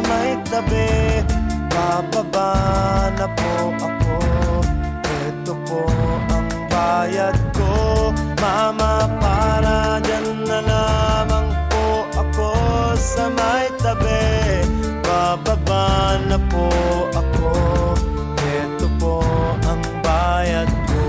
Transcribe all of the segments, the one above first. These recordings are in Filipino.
may tabi. Bababa na po ako, ito po ang bayad ko. Mama, para dyan na lamang po ako sa may tabi. Bababa na po ako, ito po ang bayad ko.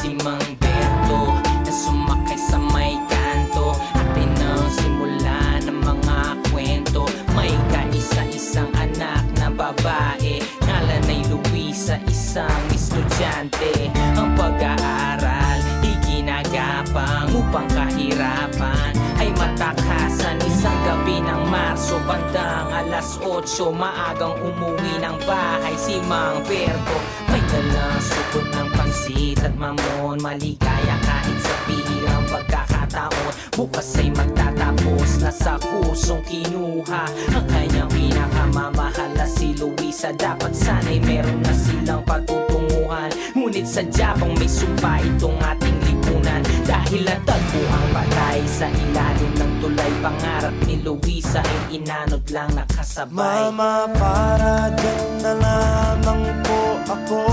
Si Mang Berto na sumakay sa may kanto, atin ang simula ng mga kwento. May kaisa-isang anak na babae, ngalan ay Luisa, isang estudyante. Ang pag-aaral iginagapang upang kahirapan ay matakasan. Isang gabi ng Marso, bandang alas 8, maagang umuwi ng bahay si Mang Berto. May dalang supot ng pansit at mamon, maligaya kahit sa bihirang pagkakataon. Bukas ay magtatapos na sa kursong kinuha ang kanyang pinakamamahal na si Luisa. Dapat sana'y meron na silang patutunguhan, ngunit sadya bang may sumpa itong ating lipunan. Dahil natagpo ang patay sa ilalim ng tulay, pangarap ni Luisa ay inanod lang nakasabay. Mama, para dyan na lamang po ako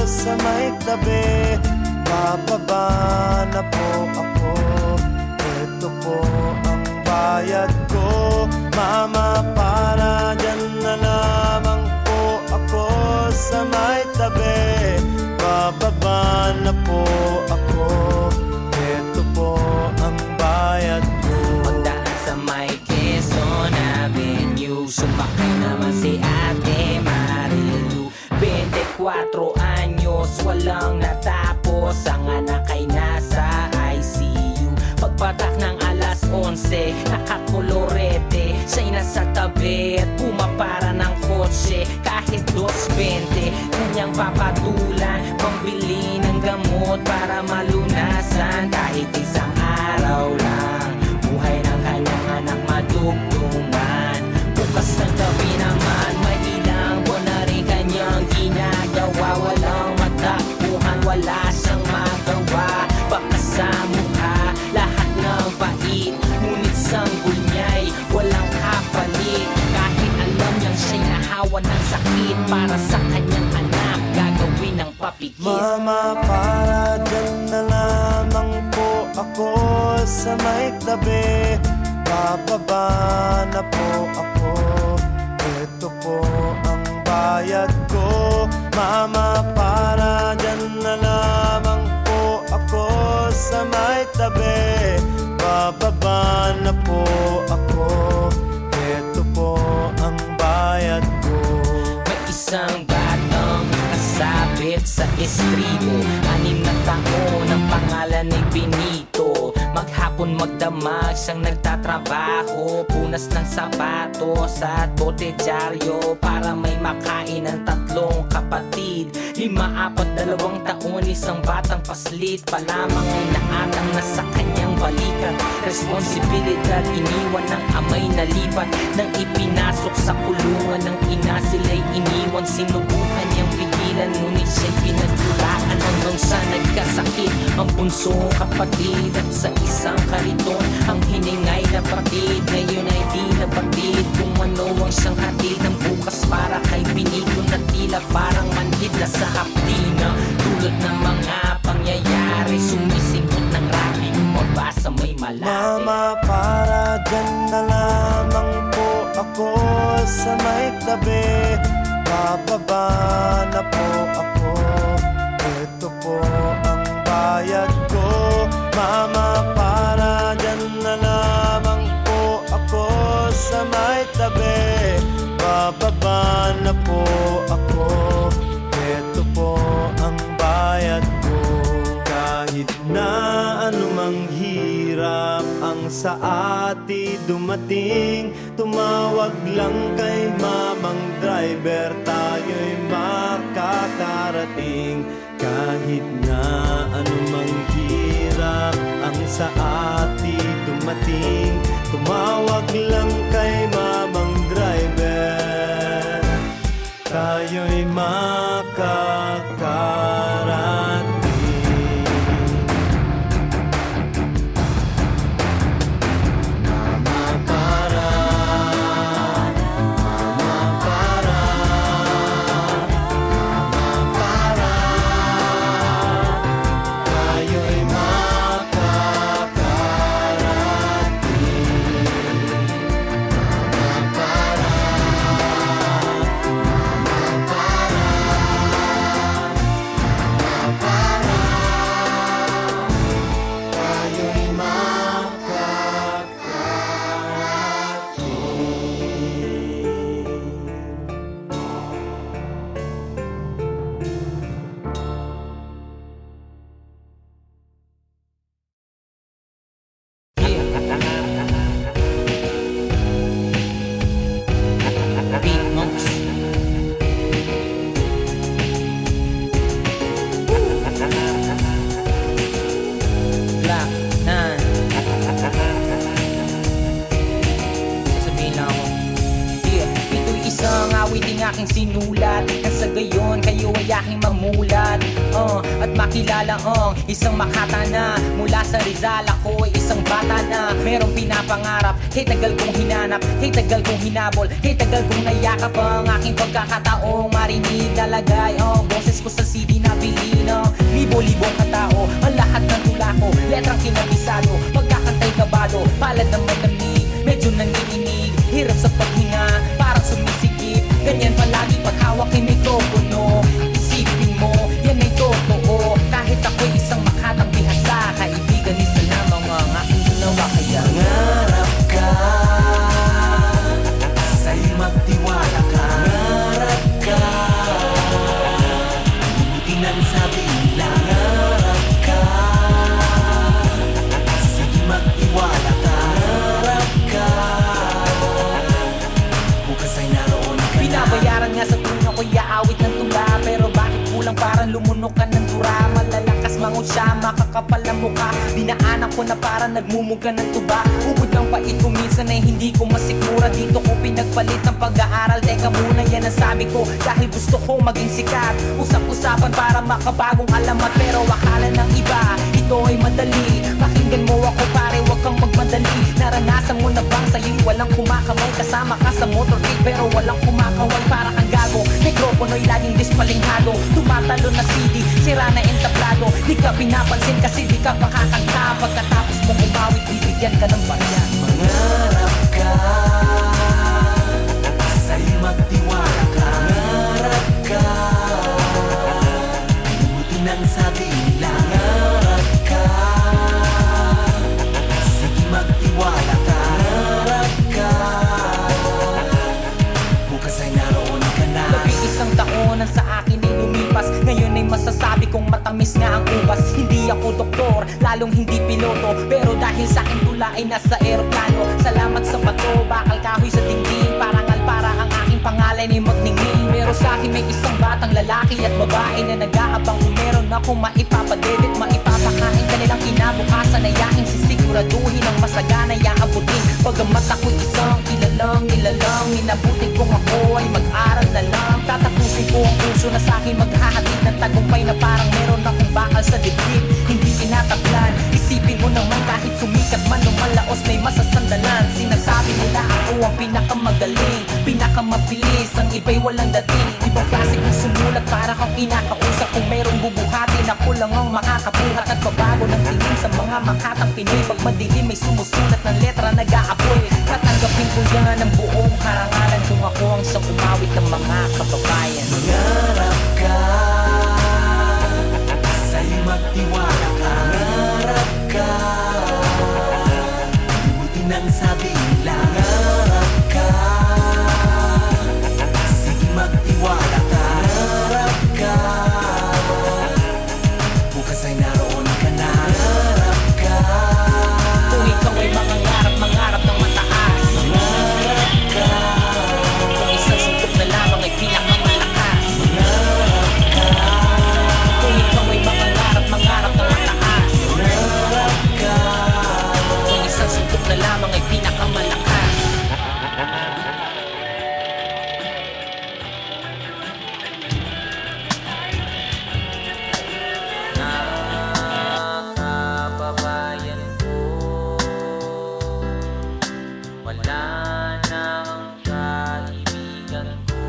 sa may tabi. Bababa na po ako, ito po ang bayad ko. Mama, para dyan na lamang po ako sa may tabi. Bababa na po ako, ito po ang bayad ko. Pagdaan sa may Quezon Avenue, sumakay naman si Ate Marilu. 24 anyos, walang natapos, ang anak ay nasa ICU. Pagpatak ng alas 11, nakakolorete, siya'y nasa tabi at pumapara ng kotse. Kahit 2.20, kanyang papatulan, pambili ng gamot para malunasan. Kahit isang araw lang, buhay ng kanyang anak madugtungan. Bukas ng gabi naman, may ilang buwan na rin kanyang ginagawa. Walang matakbuhan, wala siyang magawa. Baka sa mukha, lahat ng pait, ngunit sanggol niya'y walang kapalit. Kahit alam niyang siya'y nahawa ng sakit, para sa kanyang anak gagawin ng papikit. Mama, para dyan na lamang po ako sa may tabi. Bababa na po ako, ito po ang bayad ko. Mama, para dyan na lamang po ako sa may tabi. Bababa na po ako, ito po ang bayad ko. May isang batang nakasabit sa estribo, 6 na taon, ang pangalan ay Benito. Maghapon magdamag siyang nagtatrabaho, punas ng sapatos at botedyaryo para may makain ang 3 kapatid. 5, 4, 2 taon, isang batang paslit pa lamang ay naatang na sa kanyang balikat. Responsibilidad iniwan ng amay na lipat, nang ipinasok sa kulungan ng ina, sila'y iniwan. Sinubukan niyang pigilan, ngunit siya'y pinagtulaan hanggang sa nagkasakit ang bunsong kapatid. At sa isang kariton, ang hiningay na batid, ngayon ay di na batid kung ano ang siyang hatid ng bukas para kay Benito, na tila parang manhid na sa hapdina. Tulad ng mga pangyayari, sumisigot ng rally, mabasa may malati. Mama, para dyan na lamang po ako sa may tabi. Bababa na po ako, ito po ang bayad ko. Mama, para dyan na lamang po ako sa may tabi. Bababa na po ako, ito po ang bayad ko. Kahit na anumang hirap ang sa ati dumating, tumawag lang kay mamang driver, tayo'y makakarating. Kahit na anumang hirap ang sa ati dumating, tumawag lang kay mamang driver, tayo'y makakarating. Mama, para aking sinulat. At sa gayon, kayo ay aking mamulat. At makilala isang Makata na. Mula sa Rizal, ako ay isang bata na merong pinapangarap. Hey, tagal kong hinanap, hey, tagal kong hinabol, hey, tagal kong nayakap ang aking pagkakataong marinig nalagay boses ko sa CD na bili ng libo-libong katao. Ang lahat ng tula ko, letrang kinabisado, pagkakantay kabado, palad ng malamig, medyo nanginginig, hirap sa paghinga, parang sumisikip. Ganyan palagi pag hawak yung mikropono. Isipin mo, yan ay totoo. Kahit ako'y isang Makatang bihasa, kaibigan isa lamang ang aking ginawa. Kaya Mangarap ka, sa'yo magtiwala ka. Mangarap ka, buti nang sabi nila. Mangarap ka, sige magtiwala ka. Mangarap ka, bukas ay naroon ka na. binabayaran nga sa tuno ko iaawit ng tula. Pero bakit kulang parang lumunok ka ng dura? Malalakas mangot siya, makakapal ang mukha. Dinaanan ko na parang nagmumuga ng tuba. Ubod ng pait ko minsan ay hindi ko masikmura. Dito ko pinagpalit ng pag-aaral. Teka muna, yan ang sabi ko dahil gusto ko maging sikat. Usap-usapan para makabagong alamat. Pero akala ng iba, ito ay madali. Pakinggan mo ako pare, wag kang magmadali. Naranasan mo na bang sa'yo'y walang kumakamay? Kasama ka sa motorcade pero walang kumakaway. Para kang gago, mikropono'y laging dispalinghado. Tumatalo na CD, sira na entablado. Di ka pinapansin kasi di ka makakanta. Pagkatapos mong umawit, bibigyan ka ng barya. Mangarap ka, sa'yo magtiwala ka. Mangarap ka, buti nang sabi nila. Mangarap ka, sige magtiwala ka. Mangarap ka, bukas ay naroon ka na. 11 taon ang sa akin ay lumipas. Ngayon ay masasabi kong matamis nga ang ubas. Hindi ako doktor, lalong hindi piloto. Pero dahil sa akin tula ay nasa eroplano. Salamat sa bato, bakal kahoy sa dingding. Parangal para ang aking pangalan ay magningning. Pero sa akin may isang batang lalaki at babae na nag-aabang. Kung meron akong maipapadebit, maipapakain kanilang kinabukasan. Ay aking sisiguraduhin ang masaganay aabutin. Pagamat ako'y isang nilalang, minabuti kong ako ay mag-aral na lang. Tatapusin ko ang puso na sa akin maghahatid ng tagumpay na parang meron akong bakal sa dibdib. Hindi tinatablan, isipin mo naman kahit sumikat man o malaos may masasandalan. Sinasabi nila ako ang pinakamagaling, pinakamabilis, ang iba'y walang dating. Ibang klase kong sumulat para kang kinakausap. Kung merong bubuhatin, ako lang ang makakabuhat. At babago ng tingin sa mga Makatang Pinoy. Pag madilim may sumusulat ng letra nag-aapoy. Tatanggapin ko yan ang buong karangalan kung ako ang isang umawit ng mga kababayan. Mangarap ka, sa'yo magtiwala ka. Mangarap ka, buti nang sabi nila. Mangarap ka, sige magtiwala ka. Mangarap ka, bukas ay naroon ka na. Mangarap ka, Kung ikaw ay mangarap ng mataas. mangarap ka, Kung isang suntok na lamang ay pinakamalakas. mangarap ka, Kung ikaw ay mangarap ng mataas. mangarap ka. Kung isang suntok na lamang ay pinakamalakas. Kababayan ko, wala nang kaibigan ko.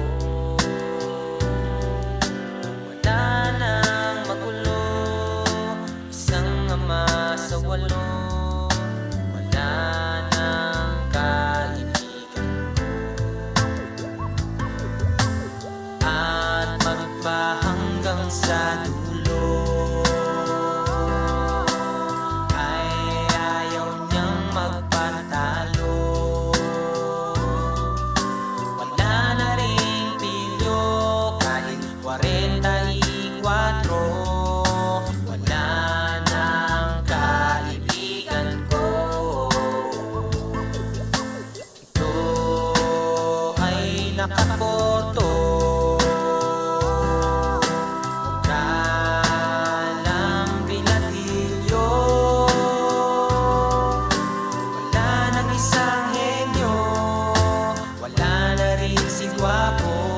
Wala nang magulo, isang ama sa 8. Wala nang kaibigan ko. At magpa hanggang sa dulo ay ayaw niyang magpatalo. Wala na ring pilyo kahit 44. Wala nang kaibigan ko. Ito ay nakapoto. Kalang binatilyo. Wala nang isang henyo. Wala na rin si Gwapo.